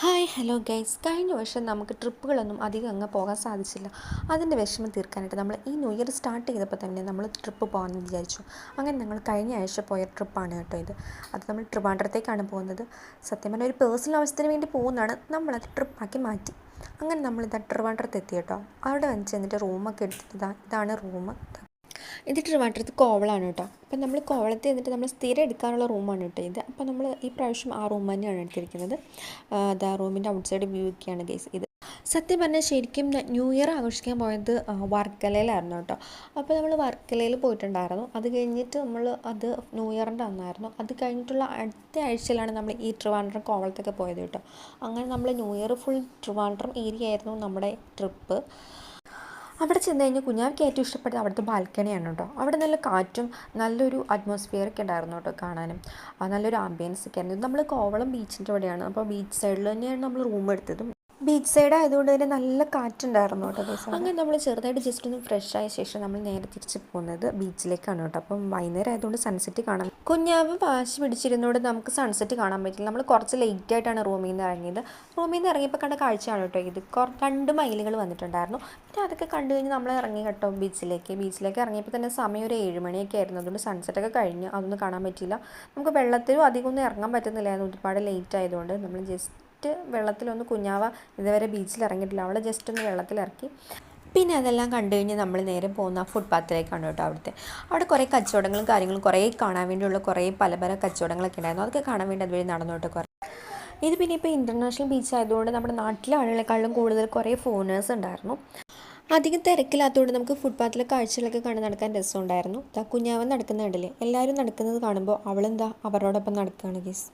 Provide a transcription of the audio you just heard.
Hi hello guys, കഴിഞ്ഞ വർഷം നമുക്ക് ട്രിപ്പുകളൊന്നും അധികം അങ്ങ് പോകാൻ സാധിച്ചില്ല. അതിൻ്റെ വിഷമം തീർക്കാനായിട്ട് നമ്മൾ ഈ ന്യൂ ഇയർ സ്റ്റാർട്ട് ചെയ്തപ്പോൾ തന്നെ നമ്മൾ ട്രിപ്പ് പോകാമെന്ന് വിചാരിച്ചു. അങ്ങനെ ഞങ്ങൾ കഴിഞ്ഞ ആഴ്ച പോയ ട്രിപ്പാണ് കേട്ടോ ഇത്. അത് നമ്മൾ ട്രിവാൻഡ്രത്തേക്കാണ് പോകുന്നത്. സത്യം പറഞ്ഞാൽ ഒരു പേഴ്സണൽ ആവശ്യത്തിന് വേണ്ടി പോകുന്നതാണ്, നമ്മളത് ട്രിപ്പാക്കി മാറ്റി. അങ്ങനെ നമ്മളിതാ ട്രിവാൻഡ്രത്ത് എത്തി കേട്ടോ. അവിടെ വന്ന് ചെന്നിട്ട് റൂമൊക്കെ എടുത്തിട്ട് ഇതാണ് റൂം. ഇത് ട്രിവാൻഡ്രത്ത് കോവളമാണ് കേട്ടോ. അപ്പം നമ്മൾ കോവളത്ത് എന്നിട്ട് നമ്മൾ സ്ഥിരം എടുക്കാനുള്ള റൂമാണ് കേട്ടോ ഇത്. അപ്പോൾ നമ്മൾ ഈ പ്രാവശ്യം ആ റൂം തന്നെയാണ് എടുത്തിരിക്കുന്നത്. അത് ആ റൂമിൻ്റെ ഔട്ട് സൈഡ് വ്യൂ ഒക്കെയാണ് ഗൈസ് ഇത്. സത്യം പറഞ്ഞാൽ ശരിക്കും ന്യൂ ഇയർ ആഘോഷിക്കാൻ പോയത് വർക്കലയിലായിരുന്നു കേട്ടോ. അപ്പോൾ നമ്മൾ വർക്കലയിൽ പോയിട്ടുണ്ടായിരുന്നു. അത് കഴിഞ്ഞിട്ട് നമ്മൾ അത് ന്യൂ ഇയറിൻ്റെ അന്നായിരുന്നു. അത് കഴിഞ്ഞിട്ടുള്ള അടുത്ത ആഴ്ചയിലാണ് നമ്മൾ ഈ ട്രിവാൻഡ്രം കോവളത്തൊക്കെ പോയത് കേട്ടോ. അങ്ങനെ നമ്മൾ new year full Trivandrum area ആയിരുന്നു നമ്മുടെ ട്രിപ്പ്. അവിടെ ചെന്ന് കഴിഞ്ഞാൽ കുഞ്ഞാവയ്ക്ക് ഏറ്റവും ഇഷ്ടപ്പെട്ടത് അവിടുത്തെ ബാൽക്കണിയാണ് കേട്ടോ. അവിടെ നല്ല കാറ്റും നല്ലൊരു അറ്റ്മോസ്ഫിയറൊക്കെ ഉണ്ടായിരുന്നു കേട്ടോ കാണാനും. നല്ലൊരു ആംബിയൻസ് ഒക്കെ ആയിരുന്നു. നമ്മൾ കോവളം ബീച്ചിൻ്റെ അവിടെയാണ്. അപ്പോൾ ബീച്ച് സൈഡിൽ തന്നെയാണ് നമ്മൾ റൂം എടുത്തതും. ബീച്ച് സൈഡ് ആയതുകൊണ്ട് തന്നെ നല്ല കാറ്റുണ്ടായിരുന്നു കേട്ടോ ദിവസം. അങ്ങനെ നമ്മൾ ചെറുതായിട്ട് ജസ്റ്റ് ഒന്ന് ഫ്രഷ് ആയ ശേഷം നമ്മൾ നേരെ തിരിച്ച് പോകുന്നത് ബീച്ചിലേക്കാണ് കേട്ടോ. അപ്പം വൈകുന്നേരം ആയതുകൊണ്ട് സൺസെറ്റ് കാണാം. കുഞ്ഞാവ് വാശി പിടിച്ചിരുന്നതുകൊണ്ട് നമുക്ക് സൺസെറ്റ് കാണാൻ പറ്റില്ല. നമ്മൾ കുറച്ച് ലേറ്റ് ആയിട്ടാണ് റൂമിൽ നിന്ന് ഇറങ്ങിയത്. റൂമിൽ നിന്ന് ഇറങ്ങിയപ്പോൾ കണ്ട കാഴ്ചയാണ് കേട്ടോ ഇത്. 2 മൈലുകൾ വന്നിട്ടുണ്ടായിരുന്നു. പിന്നെ അതൊക്കെ കണ്ടു കഴിഞ്ഞ് നമ്മൾ ഇറങ്ങി കേട്ടോ ബീച്ചിലേക്ക് ഇറങ്ങിയപ്പോൾ തന്നെ സമയം ഒരു 7 മണിയൊക്കെ ആയിരുന്നു. അതുകൊണ്ട് സൺസെറ്റൊക്കെ കഴിഞ്ഞ് അതൊന്നും കാണാൻ പറ്റിയില്ല. നമുക്ക് വെള്ളത്തിലും അധികം ഒന്നും ഇറങ്ങാൻ പറ്റുന്നില്ലായിരുന്നു, ഒരുപാട് ലേറ്റ് ആയതുകൊണ്ട്. നമ്മൾ ജസ്റ്റ് വെള്ളത്തിലൊന്ന് കുഞ്ഞാവ ഇതുവരെ ബീച്ചിൽ ഇറങ്ങിയിട്ടില്ല, അവളെ ജസ്റ്റ് ഒന്ന് വെള്ളത്തിലിറക്കി. പിന്നെ അതെല്ലാം കണ്ടു കഴിഞ്ഞ് നമ്മൾ നേരെ പോകുന്ന ഫുട്പാത്തിലേക്കാണ് കേട്ടോ. അവിടെ കുറേ കച്ചവടങ്ങളും കാര്യങ്ങളും കുറേ കാണാൻ വേണ്ടിയുള്ള കുറേ പല പല കച്ചവടങ്ങളൊക്കെ ഉണ്ടായിരുന്നു. അതൊക്കെ കാണാൻ വേണ്ടി അതുവഴി നടന്നു കേട്ടോ കുറേ. ഇത് പിന്നെ ഇപ്പോൾ ഇൻ്റർനാഷണൽ ബീച്ച് ആയതുകൊണ്ട് നമ്മുടെ നാട്ടിലെ ആളുകളെക്കാളും കൂടുതൽ കുറേ ഫോറിനേഴ്സ് ഉണ്ടായിരുന്നു. അധികം തിരക്കില്ലാത്തതുകൊണ്ട് നമുക്ക് ഫുട്പാത്തിലെ കാഴ്ചകളൊക്കെ കണ്ട് നടക്കാൻ രസമുണ്ടായിരുന്നു. കുഞ്ഞാവൻ നടക്കുന്ന കണ്ടില്ലേ, എല്ലാവരും നടക്കുന്നത് കാണുമ്പോൾ അവളെന്താ അവരോടൊപ്പം നടക്കുകയാണ് ഗീസ്.